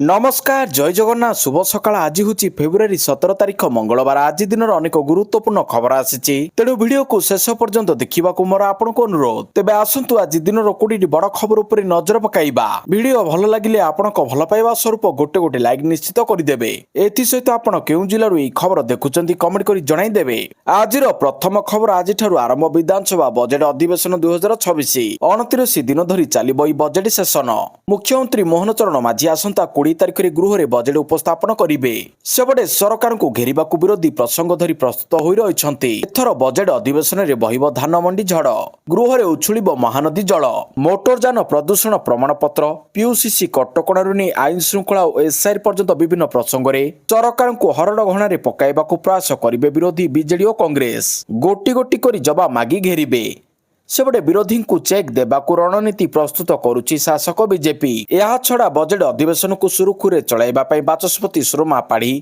नमस्कार जय जगन्नाथ शुभ सकाळ आज हूँ फेब्रुआरी 17 तारिख मंगलवार आज दिन अनेक गुरुत्वपूर्ण खबर आसी तेणु वीडियो को शेष पर्यंत देखा मोर आपन को अनुरोध तेबे आसतु आज दिन कोटी बड़ खबर उपर नजर पकाइबा वीडियो भल लगिले आपण भल पाइबा स्वरूप गोटे गोटे लाइक निश्चित करदेवे एथि सहित आपण केउ जिल्लारू ई खबर देखुचंती कमेंट करी जणाइदेवे आजिर प्रथम खबर आज आरंभ विधानसभा बजेट अधिवेशन 2026 29 दिन धरी चलिब ई बजेट सेशन मुख्यमंत्री मोहन चरण माझी आसंता 20 तारिख गृह में बजेट उपस्थापन करेंगे सेपटे सरकार को घेरिबा विरोधी प्रसंग धरी प्रस्तुत हो रही एथर बजेट अधिवेशन में बहिब धान मंडी झड़ गृह में उछुलिब महानदी जल मोटरयान प्रदूषण प्रमाण पत्र पीयूसीसी कटकणा नहीं आईन श्रृंखला और एसआईआर पर्यंत विभिन्न प्रसंग में सरकार को हरडघणारे पकाइबा प्रयास करेंगे विरोधी बीजेडी और कांग्रेस गोटी गोटी कर जवाब मागी घेरिबे सेपटे विरोधी को चेक देबाकू रणनीति प्रस्तुत करुछि शासक बीजेपी या छड़ा बजेट अधिवेशन को सुरुखुरे चलाइबा पई बाचस्पति सुरमा पाढ़ी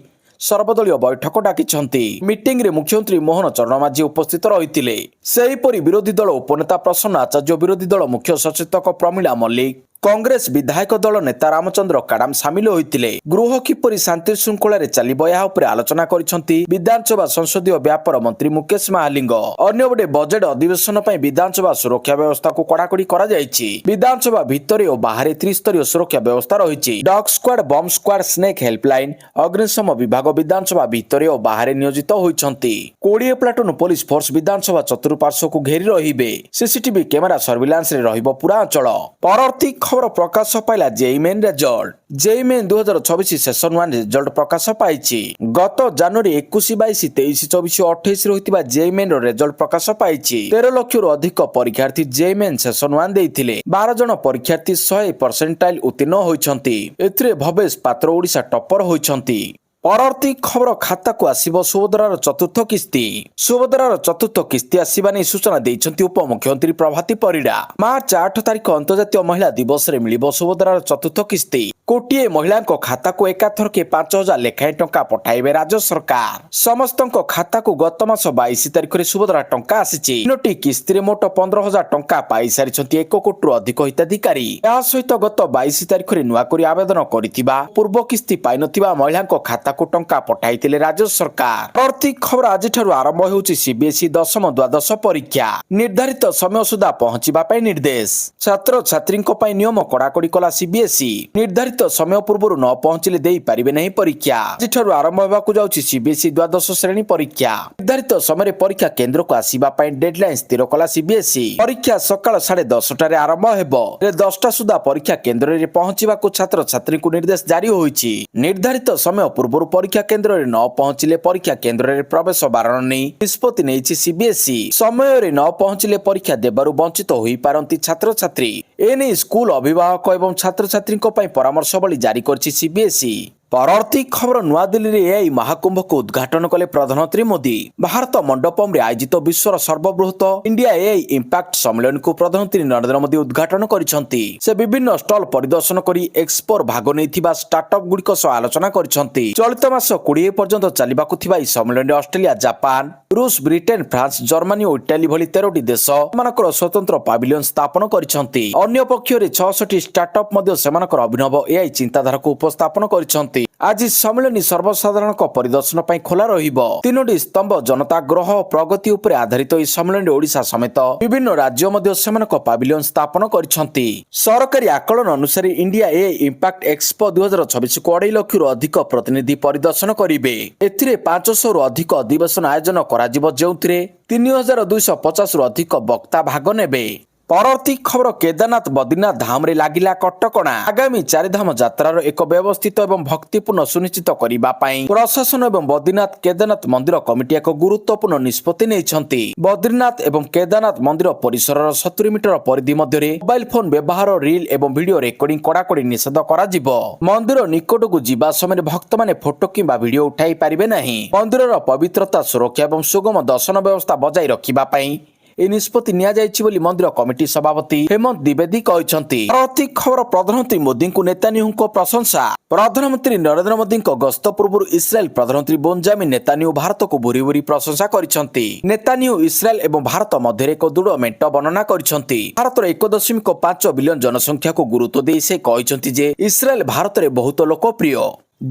सर्वदलीय बैठक डाकिछंती मीटिंग रे मुख्यमंत्री मोहन चरण माझी उपस्थित रहिथिले सेहीपरि विरोधी दल उपनेता प्रसन्न आचार्य विरोधी दल मुख्य सचेतक प्रमिला मल्लिक कांग्रेस विधायक दल नेता रामचंद्र काडाम सामिल होइतिले गृह किपरि शांति श्रृंखला रे चलिब या उपरे आलोचना करिसंती विधानसभा संसदीय व्यापार मंत्री मुकेश महालिंग अन्यबडे बजेट अधिवेशन पई विधानसभा सुरक्षा व्यवस्था को कड़ाकड़ी करा जायछि विधानसभा भितरे और बाहर त्रिस्तरीय सुरक्षा व्यवस्था रहिछि dog squad bomb squad snake helpline अग्निशम विभाग विधानसभा भितरे और बाहर नियोजित होइछंती 20 प्लाटून पुलिस फोर्स विधानसभा चतुर्पार्श्व को घेरी रहिबे सीसीटीवी कैमेरा सर्विलांस रे रहिबो पूरा अंचल परवर्ती खबर प्रकाश पाइला JEE Main result JEE Main 2026 session 1 result प्रकाश पाइछि गत जनवरी 21 22 23 24 28 रहितबा जेई मेन रिजल्ट प्रकाश पाइछि 13 लाख रु अधिक परीक्षार्थी जेई मेन सेशन 1 देइथिले 12 जन परीक्षार्थी 100% उत्तीर्ण होइछंती एथिरे भवेश पात्र ओडिशा टॉपर होइछंती परवर्ती खबर खाता को आसिब सुभद्रार चतुर्थ किस्ती सुभद्रार चतुर्थ किस्ती आसिबा नै सूचना दैछंती उपमुख्यमंत्री प्रभाती परिडा मार्च 8 तारिख अंतर्जातीय महिला दिवस रे मिलिबो सुभद्रार चतुर्थ किस्ती कोटिए महिला खाता को एकाथर के 5000 लेखाएं टंका पठाइबे राज्य सरकार समस्त खाता को गत मास 22 तारिख रे सुभद्रा टंका आसीछि तीनोटी किस्ती रे मोट 15000 टंका पाई सारिछंती 1 कोटी रु अधिक हिताधिकारी या सहित गत 22 तारिख रे नुआ करी आवेदन करितिबा पूर्व किस्ती पाई नथिबा महिला खाता को टंका पठाइतिले राज्य सरकार प्रति खबर आज ठारू आरंभ होउछि सीबीएसई दशम द्वादश परीक्षा निर्धारित समय सुधा पहुंचीबा पई निर्देश छात्र छात्री पई नियम कड़ाकड़ी कला सीबीएसई निर्धारित समय पूर्व न पहुंचले देई पारिबे नहीं परीक्षा आज ठारू आरंभ होबाकू जाउछि सीबीएसई द्वादश श्रेणी परीक्षा निर्धारित समय परीक्षा केंद्र को आसीबा पई डेडलाइन स्थिर कला सीबीएसई परीक्षा सकाळ 10:30 टारे आरंभ हेबो 10टा सुधा परीक्षा केंद्र रे पहुंचीबाकू छात्र छात्री को निर्देश जारी होइछि निर्धारित समय पूर्व परीक्षा केंद्र रे न पहुंचले परीक्षा केंद्र रे प्रवेश बारण नै निष्पत्ति नेछि सीबीएसई समय रे न पहुंचले परीक्षा देबारु वंचित होई पारंती छात्र छात्री एने स्कूल अभिभावक एवं छात्र छात्री को पई परामर्शवली जारी करछि सीबीएसई परवर्ती खबर नुआ दिल्ली रे एआई महाकुंभ को उद्घाटन कले प्रधानमंत्री मोदी भारत मंडपम रे आयोजित विश्वर सर्वबृहत इंडिया एआई इंपैक्ट सम्मेलन को प्रधानमंत्री नरेंद्र मोदी उद्घाटन करिसंती से विभिन्न स्टॉल परिदर्शन करी एक्सपोर भाग नैथिबा स्टार्टअप गुड़िक सह आलोचना करिसंती चलित मास 20 पर्यंत चलिबाकू थिबा ई सम्मेलन रे ऑस्ट्रेलिया जापान रूस ब्रिटेन फ्रांस जर्मनी और इटाली भली 13टी देश मानकर स्वतंत्र पाविलियन स्थापन करिसंती अन्य पक्ष रे 66 स्टार्टअप मध्ये सेमानकर अभिनव एआई चिंताधारा को उपस्थापन करिसंती आज सम्मेलन सर्वसाधारण परिदर्शन पर खोला रहिबो तीनोटी स्तंभ जनता ग्रह प्रगति उपरे आधारित ई सम्मेलन ओडिशा समेत विभिन्न राज्य मध्ये सेमानक पाविलियन स्थापन करिसंती सरकारी आकलन अनुसार इंडिया एआई इंपैक्ट एक्सपो 2026 को 2.5 लाख रु अधिक प्रतिनिधि परिदर्शन करिवे एथिरे 500 रु अधिक अधिवेशन आयोजन कराजिबो जेउथिरे 3250 रु अधिक वक्ता भाग नेबे परवर्ती खबर केदारनाथ बद्रीनाथ धाम रे लागिला कटकणा आगामी 4 धाम यात्रार एक व्यवस्थित एवं भक्तिपूर्ण सुनिश्चित करिबा पई प्रशासन एवं बद्रीनाथ केदारनाथ मंदिर कमिटी एक गुरुत्वपूर्ण निष्पत्ति नेइछंती बद्रीनाथ एवं केदारनाथ मंदिर परिसरर 70 मीटर परिधि मध्ये मोबाइल फोन व्यवहार रील एवं वीडियो रेकर्डिंग कड़ाकड़ी निषेध करा जिवो मंदिर निकट को जीवा समय भक्त माने फोटो किंबा वीडियो उठाई पारिबे नाही मंदिरर पवित्रता सुरक्षा एवं सुगम दर्शन व्यवस्था बजाय रखिबा पई ଏହି ନିଷ୍ପତ୍ତି ନିଆଯାଇଛି ବୋଲି ମନ୍ଦିର କମିଟି ସଭାପତି ହେମନ୍ତ ଦ୍ୱିବେଦୀ କହିଛନ୍ତି। ପରବର୍ତ୍ତୀ ଖବର ପ୍ରଧାନମନ୍ତ୍ରୀ ମୋଦିଙ୍କୁ ନେତାନ୍ୟାହୁଙ୍କ ପ୍ରଶଂସା। ପ୍ରଧାନମନ୍ତ୍ରୀ ନରେନ୍ଦ୍ର ମୋଦିଙ୍କ ଗସ୍ତ ପୂର୍ବରୁ ଇସ୍ରାଏଲ ପ୍ରଧାନମନ୍ତ୍ରୀ ବେଞ୍ଜାମିନ୍ ନେତାନ୍ୟାହୁ ଭାରତକୁ ଭୁରି ଭୁରି ପ୍ରଶଂସା କରିଛନ୍ତି। ନେତାନ୍ୟାହୁ ଇସ୍ରାଏଲ ଏବଂ ଭାରତ ମଧ୍ୟରେ ଏକ ଦୃଢ଼ ମେଣ୍ଟ ବର୍ଣ୍ଣନା କରିଛନ୍ତି। ଭାରତର 1.5 ବିଲିୟନ ଜନସଂଖ୍ୟାକୁ ଗୁରୁତ୍ୱ ଦେଇ ସେ କହିଛନ୍ତି ଯେ ଇସ୍ରାଏଲ ଭାରତରେ ବହୁତ ଲୋକପ୍ରିୟ।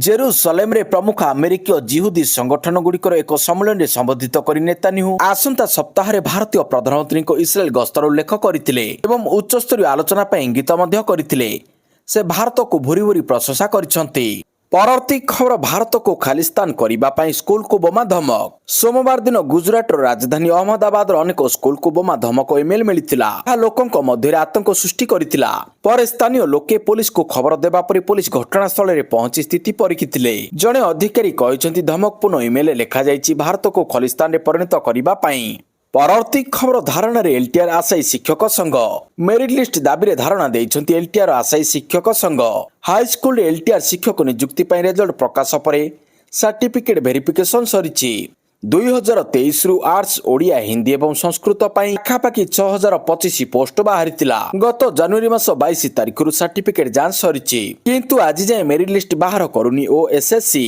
ଜେରୁସଲେମରେ ପ୍ରମୁଖ ଆମେରିକୀୟ ଜିହୁଦୀ ସଂଗଠନଗୁଡ଼ିକର ଏକ ସମ୍ମିଳନୀରେ ସମ୍ବୋଧିତ କରି ନେତାନ୍ୟାହୁ ଆସନ୍ତା ସପ୍ତାହରେ ଭାରତୀୟ ପ୍ରଧାନମନ୍ତ୍ରୀଙ୍କ ଇସ୍ରାଏଲ ଗସ୍ତର ଉଲ୍ଲେଖ କରିଥିଲେ ଏବଂ ଉଚ୍ଚସ୍ତରୀୟ ଆଲୋଚନା ପାଇଁ ଇଙ୍ଗିତ ମଧ୍ୟ କରିଥିଲେ। ସେ ଭାରତକୁ ଭୁରି ଭୁରି ପ୍ରଶଂସା କରିଛନ୍ତି। ପରବର୍ତ୍ତୀ ଖବର ଭାରତକୁ ଖାଲିସ୍ତାନ କରିବା ପାଇଁ ସ୍କୁଲକୁ ବୋମା ଧମକ। ସୋମବାର ଦିନ ଗୁଜରାଟର ରାଜଧାନୀ ଅହମ୍ମଦାବାଦର ଅନେକ ସ୍କୁଲକୁ ବୋମା ଧମକ ଇମେଲ ମିଳିଥିଲା। ଏହା ଲୋକଙ୍କ ମଧ୍ୟରେ ଆତଙ୍କ ସୃଷ୍ଟି କରିଥିଲା। ପରେ ସ୍ଥାନୀୟ ଲୋକେ ପୋଲିସକୁ ଖବର ଦେବା ପରେ ପୋଲିସ ଘଟଣାସ୍ଥଳରେ ପହଞ୍ଚି ସ୍ଥିତି ପରୀକ୍ଷିଥିଲେ। ଜଣେ ଅଧିକାରୀ କହିଛନ୍ତି ଧମକପୂର୍ଣ୍ଣ ଇମେଲରେ ଲେଖାଯାଇଛି ଭାରତକୁ ଖଲିସ୍ତାନରେ ପରିଣତ କରିବା ପାଇଁ। ପରବର୍ତ୍ତୀ ଖବର ଧାରଣାରେ ଏଲଟିଆର ଆଶାୟୀ ଶିକ୍ଷକ ସଂଘ। ମେରିଟ୍ ଲିଷ୍ଟ ଦାବିରେ ଧାରଣା ଦେଇଛନ୍ତି ଏଲଟିଆର ଆଶାୟୀ ଶିକ୍ଷକ ସଂଘ। ହାଇସ୍କୁଲରେ ଏଲଟିଆର ଶିକ୍ଷକ ନିଯୁକ୍ତି ପାଇଁ ରେଜଲ୍ଟ ପ୍ରକାଶ ପରେ ସାର୍ଟିଫିକେଟ ଭେରିଫିକେସନ ସରିଛି। 2023ରୁ ଆର୍ଟ୍ସ, ଓଡ଼ିଆ, ହିନ୍ଦୀ ଏବଂ ସଂସ୍କୃତ ପାଇଁ ପାଖାପାଖି 6025 ପୋଷ୍ଟ ବାହାରିଥିଲା। ଗତ ଜାନୁଆରୀ ମାସ 22 ତାରିଖରୁ ସାର୍ଟିଫିକେଟ ଯାଞ୍ଚ ସରିଛି, କିନ୍ତୁ ଆଜି ଯାଏଁ ମେରିଟ୍ ଲିଷ୍ଟ ବାହାର କରୁନି ଓଏସଏସସି।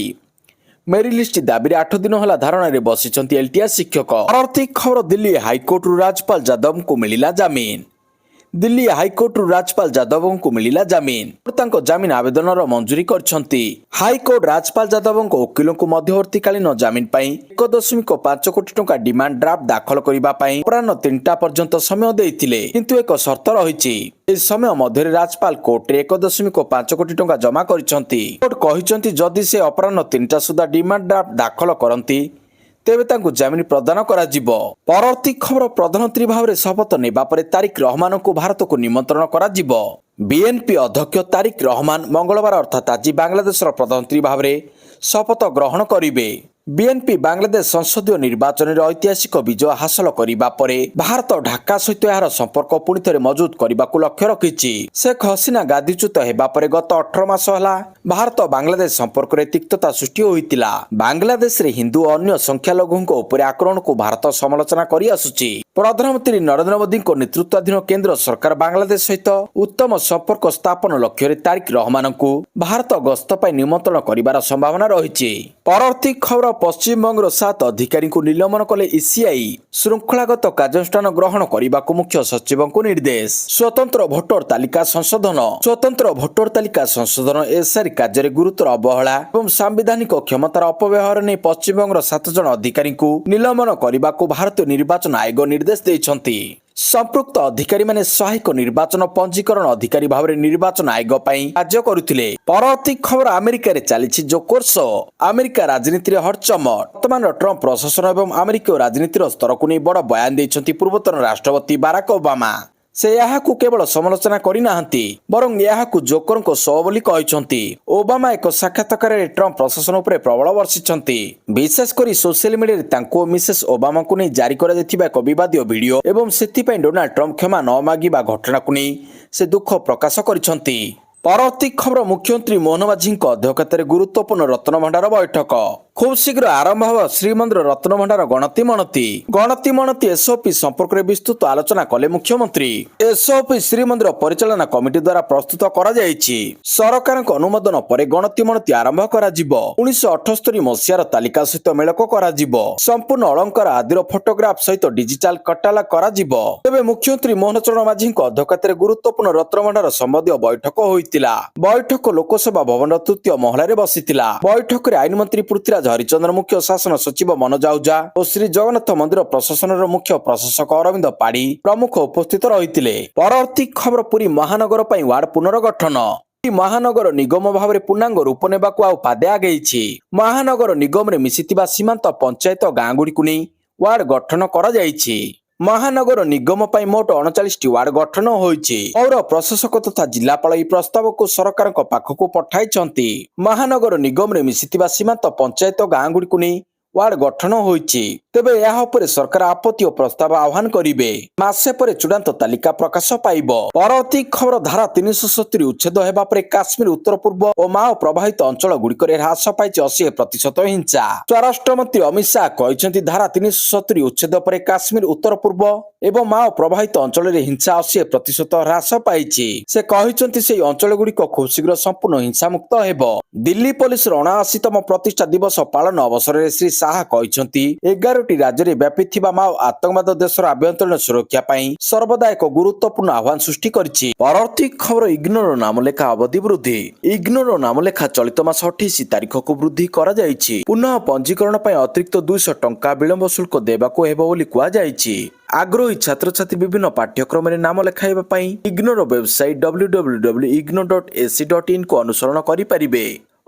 ମେରିଟ୍ ଲିଷ୍ଟ ଦାବିରେ 8 ଦିନ ହେଲା ଧାରଣାରେ ବସିଛନ୍ତି ଏଲଟିଆର ଶିକ୍ଷକ। ପରବର୍ତ୍ତୀ ଖବର ଦିଲ୍ଲୀ ହାଇକୋର୍ଟରୁ ରାଜପାଲ ଯାଦବଙ୍କୁ ମିଳିଲା ଜାମିନ। ଦିଲ୍ଲୀ ହାଇକୋର୍ଟରୁ ରାଜପାଲ ଯାଦବଙ୍କୁ ମିଳିଲା ଜାମିନ। ତାଙ୍କ ଜାମିନ ଆବେଦନର ମଞ୍ଜୁରୀ କରିଛନ୍ତି। ହାଇକୋର୍ଟ ରାଜପାଲ ଯାଦବଙ୍କ ଓକିଲଙ୍କୁ ମଧ୍ୟବର୍ତ୍ତୀକାଳୀନ ଜାମିନ ପାଇଁ 1.5 କୋଟି ଟଙ୍କା ଡିମାଣ୍ଡ ଡ୍ରାଫ୍ଟ ଦାଖଲ କରିବା ପାଇଁ ଅପରାହ୍ନ 3ଟା ପର୍ଯ୍ୟନ୍ତ ସମୟ ଦେଇଥିଲେ, କିନ୍ତୁ ଏକ ସର୍ତ୍ତ ରହିଛି। ଏହି ସମୟ ମଧ୍ୟରେ ରାଜପାଲ କୋର୍ଟରେ 1.5 କୋଟି ଟଙ୍କା ଜମା କରିଛନ୍ତି। କୋର୍ଟ କହିଛନ୍ତି ଯଦି ସେ ଅପରାହ୍ନ 3ଟା ସୁଦ୍ଧା ଡିମାଣ୍ଡ ଡ୍ରାଫ୍ଟ ଦାଖଲ କରନ୍ତି ତେବେ ତାଙ୍କୁ ଜାମିନ ପ୍ରଦାନ କରାଯିବ। ପରବର୍ତ୍ତୀ ଖବର ପ୍ରଧାନମନ୍ତ୍ରୀ ଭାବରେ ଶପଥ ନେବା ପରେ ତାରିକ ରହମାନଙ୍କୁ ଭାରତକୁ ନିମନ୍ତ୍ରଣ କରାଯିବ। ବିଏନପି ଅଧ୍ୟକ୍ଷ ତାରିକ ରହମାନ ମଙ୍ଗଳବାର ଅର୍ଥାତ୍ ଆଜି ବାଂଲାଦେଶର ପ୍ରଧାନମନ୍ତ୍ରୀ ଭାବରେ ଶପଥ ଗ୍ରହଣ କରିବେ। ବିଏନପି ବାଂଲାଦେଶ ସଂସଦୀୟ ନିର୍ବାଚନରେ ଐତିହାସିକ ବିଜୟ ହାସଲ କରିବା ପରେ ଭାରତ ଢାକା ସହିତ ଏହାର ସମ୍ପର୍କ ପୁଣି ଥରେ ମଜବୁତ କରିବାକୁ ଲକ୍ଷ୍ୟ ରଖିଛି। ଶେଖ ହସିନା ଗାଦିଚ୍ୟୁତ ହେବା ପରେ ଗତ 18 ମାସ ହେଲା ଭାରତ ବାଂଲାଦେଶ ସମ୍ପର୍କରେ ତିକ୍ତତା ସୃଷ୍ଟି ହୋଇଥିଲା। ବାଂଲାଦେଶରେ ହିନ୍ଦୁ ଓ ଅନ୍ୟ ସଂଖ୍ୟାଲଘୁଙ୍କ ଉପରେ ଆକ୍ରମଣକୁ ଭାରତ ସମାଲୋଚନା କରି ଆସୁଛି। ପ୍ରଧାନମନ୍ତ୍ରୀ ନରେନ୍ଦ୍ର ମୋଦିଙ୍କ ନେତୃତ୍ୱାଧୀନ କେନ୍ଦ୍ର ସରକାର ବାଂଲାଦେଶ ସହିତ ଉତ୍ତମ ସମ୍ପର୍କ ସ୍ଥାପନ ଲକ୍ଷ୍ୟରେ ତାରିକ ରହମାନଙ୍କୁ ଭାରତ ଗସ୍ତ ପାଇଁ ନିମନ୍ତ୍ରଣ କରିବାର ସମ୍ଭାବନା ରହିଛି। ପରବର୍ତ୍ତୀ ଖବର ପଶ୍ଚିମବଙ୍ଗର 7 ଅଧିକାରୀଙ୍କୁ ନିଲମ୍ବନ କଲେ ଇସିଆଇ। ଶୃଙ୍ଖଳାଗତ କାର୍ଯ୍ୟାନୁଷ୍ଠାନ ଗ୍ରହଣ କରିବାକୁ ମୁଖ୍ୟ ସଚିବଙ୍କୁ ନିର୍ଦ୍ଦେଶ। ସ୍ୱତନ୍ତ୍ର ଭୋଟର ତାଲିକା ସଂଶୋଧନ ଏସ୍ଆର୍ କାର୍ଯ୍ୟରେ ଗୁରୁତର ଅବହେଳା ଏବଂ ସାମ୍ବିଧାନିକ କ୍ଷମତାର ଅପବ୍ୟବହାର ନେଇ ପଶ୍ଚିମବଙ୍ଗର 7 ଜଣ ଅଧିକାରୀଙ୍କୁ ନିଲମ୍ବନ କରିବାକୁ ଭାରତୀୟ ନିର୍ବାଚନ ଆୟୋଗ ନିର୍ଦ୍ଦେଶ ଦେଇଛନ୍ତି। ସମ୍ପୃକ୍ତ ଅଧିକାରୀମାନେ ସହାୟକ ନିର୍ବାଚନ ପଞ୍ଜୀକରଣ ଅଧିକାରୀ ଭାବରେ ନିର୍ବାଚନ ଆୟୋଗ ପାଇଁ କାର୍ଯ୍ୟ କରୁଥିଲେ। ପରବର୍ତ୍ତୀ ଖବର ଆମେରିକାରେ ଚାଲିଛି ଜୋକର ଶୋ। ଆମେରିକା ରାଜନୀତିରେ ହଟଚମଟ। ବର୍ତ୍ତମାନର ଟ୍ରମ୍ପ ପ୍ରଶାସନ ଏବଂ ଆମେରିକୀୟ ରାଜନୀତିର ସ୍ତରକୁ ନେଇ ବଡ଼ ବୟାନ ଦେଇଛନ୍ତି ପୂର୍ବତନ ରାଷ୍ଟ୍ରପତି ବାରାକ ଓବାମା। ସେ ଏହାକୁ କେବଳ ସମାଲୋଚନା କରିନାହାନ୍ତି, ବରଂ ଏହାକୁ ଜୋକରଙ୍କ ଶୋ ବୋଲି କହିଛନ୍ତି। ଓବାମା ଏକ ସାକ୍ଷାତକାରରେ ଟ୍ରମ୍ପ ପ୍ରଶାସନ ଉପରେ ପ୍ରବଳ ବର୍ଷିଛନ୍ତି। ବିଶେଷ କରି ସୋସିଆଲ ମିଡିଆରେ ତାଙ୍କୁ ଓ ମିସେସ୍ ଓବାମାଙ୍କୁ ନେଇ ଜାରି କରାଯାଇଥିବା ଏକ ବିବାଦୀୟ ଭିଡିଓ ଏବଂ ସେଥିପାଇଁ ଡୋନାଲ୍ଡ ଟ୍ରମ୍ପ କ୍ଷମା ନ ମାଗିବା ଘଟଣାକୁ ନେଇ ସେ ଦୁଃଖ ପ୍ରକାଶ କରିଛନ୍ତି। ପରବର୍ତ୍ତୀ ଖବର ମୁଖ୍ୟମନ୍ତ୍ରୀ ମୋହନ ମାଝୀଙ୍କ ଅଧ୍ୟକ୍ଷତାରେ ଗୁରୁତ୍ୱପୂର୍ଣ୍ଣ ରତ୍ନଭଣ୍ଡାର ବୈଠକ। ଖୁବ୍ ଶୀଘ୍ର ଆରମ୍ଭ ହେବ ଶ୍ରୀମନ୍ଦିର ରତ୍ନଭଣ୍ଡାର ଗଣତି ମଣତି ଏସ୍ଓପି ସମ୍ପର୍କରେ ବିସ୍ତୃତ ଆଲୋଚନା କଲେ ମୁଖ୍ୟମନ୍ତ୍ରୀ। ଏସ୍ଓପି ଶ୍ରୀମନ୍ଦିର ପରିଚାଳନା କମିଟି ଦ୍ୱାରା ପ୍ରସ୍ତୁତ କରାଯାଇଛି। ସରକାରଙ୍କ ଅନୁମୋଦନ ପରେ ଗଣତି ମଣତି ଆରମ୍ଭ କରାଯିବ। 1978 ମସିହାର ତାଲିକା ସହିତ ମେଳକ କରାଯିବ। ସମ୍ପୂର୍ଣ୍ଣ ଅଳଙ୍କାର ଆଦିର ଫଟୋଗ୍ରାଫ ସହିତ ଡିଜିଟାଲ କଟାଲା କରାଯିବ। ତେବେ ମୁଖ୍ୟମନ୍ତ୍ରୀ ମୋହନ ଚରଣ ମାଝୀଙ୍କ ଅଧ୍ୟକ୍ଷତାରେ ଗୁରୁତ୍ୱପୂର୍ଣ୍ଣ ରତ୍ନଭଣ୍ଡାର ସମ୍ବନ୍ଧୀୟ ବୈଠକ ହୋଇଥିଲା। ବୈଠକ ଲୋକସେବା ଭବନର ତୃତୀୟ ମହଲାରେ ବସିଥିଲା। ବୈଠକରେ ଆଇନ ମନ୍ତ୍ରୀ ପୃଥ୍ୱୀରାଜ ହରିଚନ୍ଦନ, ମୁଖ୍ୟ ଶାସନ ସଚିବ ମନୋଜ ଆହୁଜା ଓ ଶ୍ରୀ ଜଗନ୍ନାଥ ମନ୍ଦିର ପ୍ରଶାସନର ମୁଖ୍ୟ ପ୍ରଶାସକ ଅରବିନ୍ଦ ପାଢୀ ପ୍ରମୁଖ ଉପସ୍ଥିତ ରହିଥିଲେ। ପରବର୍ତ୍ତୀ ଖବର ପୁରୀ ମହାନଗର ପାଇଁ ୱାର୍ଡ ପୁନର୍ଗଠନ। ମହାନଗର ନିଗମ ଭାବରେ ପୂର୍ଣ୍ଣାଙ୍ଗ ରୂପ ନେବାକୁ ଆଉ ପାଦେ ଆଗେଇଛି। ମହାନଗର ନିଗମରେ ମିଶିଥିବା ସୀମାନ୍ତ ପଞ୍ଚାୟତ ଗାଁଗୁଡିକୁ ନେଇ ୱାର୍ଡ ଗଠନ କରାଯାଇଛି। ମହାନଗର ନିଗମ ପାଇଁ ମୋଟ 39ଟି ୱାର୍ଡ ଗଠନ ହୋଇଛି। ପୌର ପ୍ରଶାସକ ତଥା ଜିଲ୍ଲାପାଳ ଏହି ପ୍ରସ୍ତାବକୁ ସରକାରଙ୍କ ପାଖକୁ ପଠାଇଛନ୍ତି। ମହାନଗର ନିଗମରେ ମିଶିଥିବା ସୀମାନ୍ତ ପଞ୍ଚାୟତ ଗାଁଗୁଡିକୁ ନେଇ ୱାର୍ଡ ଗଠନ ହୋଇଛି। ତେବେ ଏହା ଉପରେ ସରକାର ଆପତ୍ତି ଓ ପ୍ରସ୍ତାବ ଆହ୍ୱାନ କରିବେ। ମାସେ ପରେ ଚୂଡାନ୍ତ ତାଲିକା ପ୍ରକାଶ ପାଇବ। ପରବର୍ତ୍ତୀ ଖବର ଧାରା 370 ଉଚ୍ଛେଦ ହେବା ପରେ କାଶ୍ମୀର ଉତ୍ତର ପୂର୍ବ ଓ ମାଓ ପ୍ରଭାବିତ ଅଞ୍ଚଳ ଗୁଡିକରେ ହ୍ରାସ ପାଇଛି 80% ହିଂସା। ସ୍ୱରାଷ୍ଟ୍ର ମନ୍ତ୍ରୀ ଅମିତ ଶାହ କହିଛନ୍ତି ଧାରା 370 ଉଚ୍ଛେଦ ପରେ କାଶ୍ମୀର ଉତ୍ତର ପୂର୍ବ ଏବଂ ମାଓ ପ୍ରଭାବିତ ଅଞ୍ଚଳରେ ହିଂସା 80% ହ୍ରାସ ପାଇଛି। ସେ କହିଛନ୍ତି ସେହି ଅଞ୍ଚଳଗୁଡ଼ିକ ଖୁବ୍ ଶୀଘ୍ର ସମ୍ପୂର୍ଣ୍ଣ ହିଂସାମୁକ୍ତ ହେବ। ଦିଲ୍ଲୀ ପୋଲିସର 79ତମ ପ୍ରତିଷ୍ଠା ଦିବସ ପାଳନ ଅବସରରେ ଶ୍ରୀ ଶାହା କହିଛନ୍ତି 11ଟି ରାଜ୍ୟରେ ବ୍ୟାପିଥିବା ମାଓ ଆତଙ୍କବାଦ ଦେଶର ଆଭ୍ୟନ୍ତରୀଣ ସୁରକ୍ଷା ପାଇଁ ସର୍ବଦା ଏକ ଗୁରୁତ୍ୱପୂର୍ଣ୍ଣ ଆହ୍ୱାନ ସୃଷ୍ଟି କରିଛି। ପରବର୍ତ୍ତୀ ଖବର ଇଗ୍ନୋର ନାମଲେଖା ଅବଧି ବୃଦ୍ଧି। ଇଗ୍ନୋର ନାମଲେଖା ଚଳିତ ମାସ 28 ତାରିଖକୁ ବୃଦ୍ଧି କରାଯାଇଛି। ପୁନଃ ପଞ୍ଜୀକରଣ ପାଇଁ ଅତିରିକ୍ତ 200 ଟଙ୍କା ବିଳମ୍ବ ଶୁଳ୍କ ଦେବାକୁ ହେବ ବୋଲି କୁହାଯାଇଛି। ଆଗ୍ରହୀ ଛାତ୍ରଛାତ୍ରୀ ବିଭିନ୍ନ ପାଠ୍ୟକ୍ରମରେ ନାମ ଲେଖାଇବା ପାଇଁ ଇଗ୍ନୋର ୱେବସାଇଟ୍ www.ignore.ac.in କୁ ଅନୁସରଣ କରିପାରିବେ।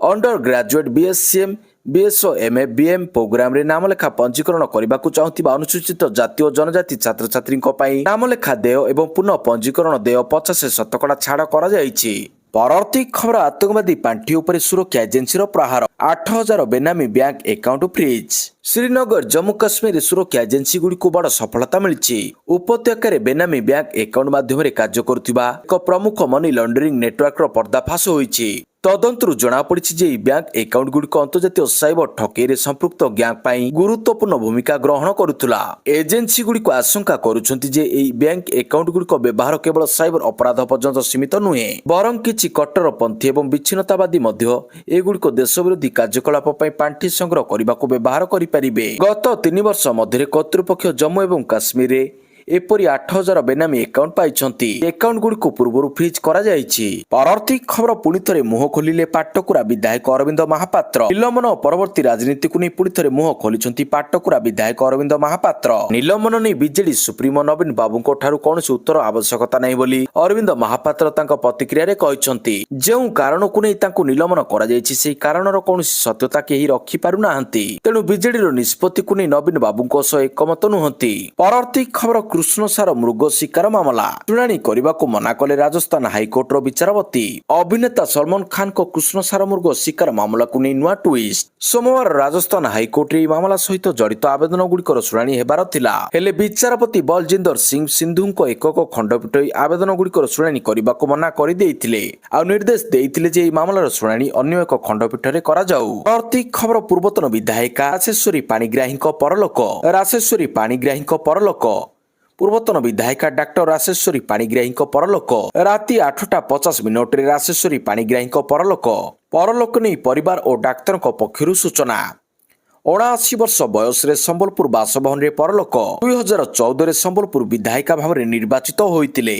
Under graduate BScM BSO MA BM ପ୍ରୋଗ୍ରାମରେ ନାମଲେଖା ପଞ୍ଜୀକରଣ କରିବାକୁ ଚାହୁଁଥିବା ଅନୁସୂଚିତ ଜାତି ଓ ଜନଜାତି ଛାତ୍ରଛାତ୍ରୀଙ୍କ ପାଇଁ ନାମଲେଖା ଦେୟ ଏବଂ ପୁନଃ ପଞ୍ଜୀକରଣ ଦେୟ 50% ଛାଡ଼ କରାଯାଇଛି। ପରବର୍ତ୍ତୀ ଖବର ଆତଙ୍କବାଦୀ ପାଣ୍ଠି ଉପରେ ସୁରକ୍ଷା ଏଜେନ୍ସିର ପ୍ରହାର। 8000 ବେନାମୀ bank account freeze. Srinagar Jammu କାଶ୍ମୀରରେ ସୁରକ୍ଷା ଏଜେନ୍ସିଗୁଡ଼ିକୁ ବଡ଼ ସଫଳତା ମିଳିଛି। ଉପତ୍ୟକାରେ ବେନାମୀ ବ୍ୟାଙ୍କ ଆକାଉଣ୍ଟ ମାଧ୍ୟମରେ କାର୍ଯ୍ୟ କରୁଥିବା ଏକ ପ୍ରମୁଖ ମନି ଲଣ୍ଡରିଂ ନେଟୱାର୍କର ପର୍ଦ୍ଦାଫାଶ ହୋଇଛି। ତଦନ୍ତରୁ ଜଣାପଡ଼ିଛି ଯେ ଏହି ବ୍ୟାଙ୍କ ଆକାଉଣ୍ଟଗୁଡ଼ିକ ଅନ୍ତର୍ଜାତୀୟ ସାଇବର ଠକେଇରେ ସମ୍ପୃକ୍ତ ଗ୍ୟାଙ୍ଗ ପାଇଁ ଗୁରୁତ୍ୱପୂର୍ଣ୍ଣ ଭୂମିକା ଗ୍ରହଣ କରୁଥିଲା। ଏଜେନ୍ସିଗୁଡ଼ିକୁ ଆଶଙ୍କା କରୁଛନ୍ତି ଯେ ଏହି ବ୍ୟାଙ୍କ ଆକାଉଣ୍ଟଗୁଡ଼ିକ ବ୍ୟବହାର କେବଳ ସାଇବର ଅପରାଧ ପର୍ଯ୍ୟନ୍ତ ସୀମିତ ନୁହେଁ, ବରଂ କିଛି କଟ୍ଟରପନ୍ଥୀ ଏବଂ ବିଚ୍ଛିନ୍ନତାବାଦୀ ମଧ୍ୟ ଏଗୁଡ଼ିକ ଦେଶ ବିରୋଧୀ କାର୍ଯ୍ୟକଳାପ ପାଇଁ ପାଣ୍ଠି ସଂଗ୍ରହ କରିବାକୁ ବ୍ୟବହାର କରିପାରିବେ। ଗତ 3 ବର୍ଷ ମଧ୍ୟରେ କର୍ତ୍ତୃପକ୍ଷ ଜମ୍ମୁ ଏବଂ କାଶ୍ମୀରରେ ଏପରି 8000 ବେନାମୀ ଆକାଉଣ୍ଟ ପାଇଛନ୍ତି। ଆକାଉଣ୍ଟ ଗୁଡ଼ିକୁ ପୂର୍ବରୁ ଫ୍ରିଜ୍ କରାଯାଇଛି। ପରବର୍ତ୍ତୀ ଖବର ପୁଣି ଥରେ ମୁହଁ ଖୋଲିଲେ ପାଟକୁରା ବିଧାୟକ ଅରବିନ୍ଦ ମହାପାତ୍ର। ନିଲମ୍ବନ ପରବର୍ତ୍ତୀ ରାଜନୀତିକୁ ନେଇ ପୁଣି ଥରେ ମୁହଁ ଖୋଲିଛନ୍ତି ପାଟକୁରା ବିଧାୟକ ଅରବିନ୍ଦ ମହାପାତ୍ର। ନିଲମ୍ବନ ନେଇ ବିଜେଡି ସୁପ୍ରିମୋ ନବୀନ ବାବୁଙ୍କ ଠାରୁ କୌଣସି ଉତ୍ତର ଆବଶ୍ୟକତା ନାହିଁ ବୋଲି ଅରବିନ୍ଦ ମହାପାତ୍ର ତାଙ୍କ ପ୍ରତିକ୍ରିୟାରେ କହିଛନ୍ତି। ଯେଉଁ କାରଣକୁ ନେଇ ତାଙ୍କୁ ନିଲମ୍ବନ କରାଯାଇଛି ସେହି କାରଣର କୌଣସି ସତ୍ୟତା କେହି ରଖିପାରୁନାହାନ୍ତି। ତେଣୁ ବିଜେଡିର ନିଷ୍ପତ୍ତିକୁ ନେଇ ନବୀନ ବାବୁଙ୍କ ସହ ଏକମତ ନୁହନ୍ତି। ପରବର୍ତ୍ତୀ ଖବର କୃଷ୍ଣସାର ମୃଗ ଶିକାର ମାମଲା। ଶୁଣାଣି କରିବାକୁ ମନା କଲେ ରାଜସ୍ଥାନ ହାଇକୋର୍ଟର ବିଚାରପତି। ଅଭିନେତା ସଲମାନ ଖାନଙ୍କ କୃଷ୍ଣସାର ମୃଗ ଶିକାର ମାମଲାକୁ ନେଇ ନୂଆ ଟୁଇଷ୍ଟ। ସୋମବାର ରାଜସ୍ଥାନ ହାଇକୋର୍ଟରେ ଏହି ମାମଲା ସହିତ ଜଡ଼ିତ ଆବେଦନ ଗୁଡ଼ିକର ଶୁଣାଣି ହେବାର ଥିଲା। ହେଲେ ବିଚାରପତି ବଲଜିନ୍ଦର ସିଂ ସିନ୍ଧୁଙ୍କ ଏକକ ଖଣ୍ଡପୀଠ ଏହି ଆବେଦନ ଗୁଡ଼ିକର ଶୁଣାଣି କରିବାକୁ ମନା କରିଦେଇଥିଲେ ଆଉ ନିର୍ଦ୍ଦେଶ ଦେଇଥିଲେ ଯେ ଏହି ମାମଲାର ଶୁଣାଣି ଅନ୍ୟ ଏକ ଖଣ୍ଡପୀଠରେ କରାଯାଉ। ପରବର୍ତ୍ତୀ ଖବର ପୂର୍ବତନ ବିଧାୟିକା ରାଶେଶ୍ୱରୀ ପାଣିଗ୍ରାହୀଙ୍କ ପରଲୋକ। ରାଶେଶ୍ୱରୀ ପାଣିଗ୍ରାହୀଙ୍କ ପରଲୋକ। ପୂର୍ବତନ ବିଧାୟିକା ଡାକ୍ତର ରାଶେଶ୍ୱରୀ ପାଣିଗ୍ରାହୀଙ୍କ ପରଲୋକ। ରାତି 8:50 ରାଶେଶ୍ୱରୀ ପାଣିଗ୍ରାହୀଙ୍କ ପରଲୋକ ନେଇ ପରିବାର ଓ ଡାକ୍ତରଙ୍କ ପକ୍ଷରୁ ସୂଚନା। 79 ବର୍ଷ ବୟସରେ ସମ୍ବଲପୁର ବାସଭବନରେ ପରଲୋକ। 2014ରେ ସମ୍ବଲପୁର ବିଧାୟିକା ଭାବରେ ନିର୍ବାଚିତ ହୋଇଥିଲେ।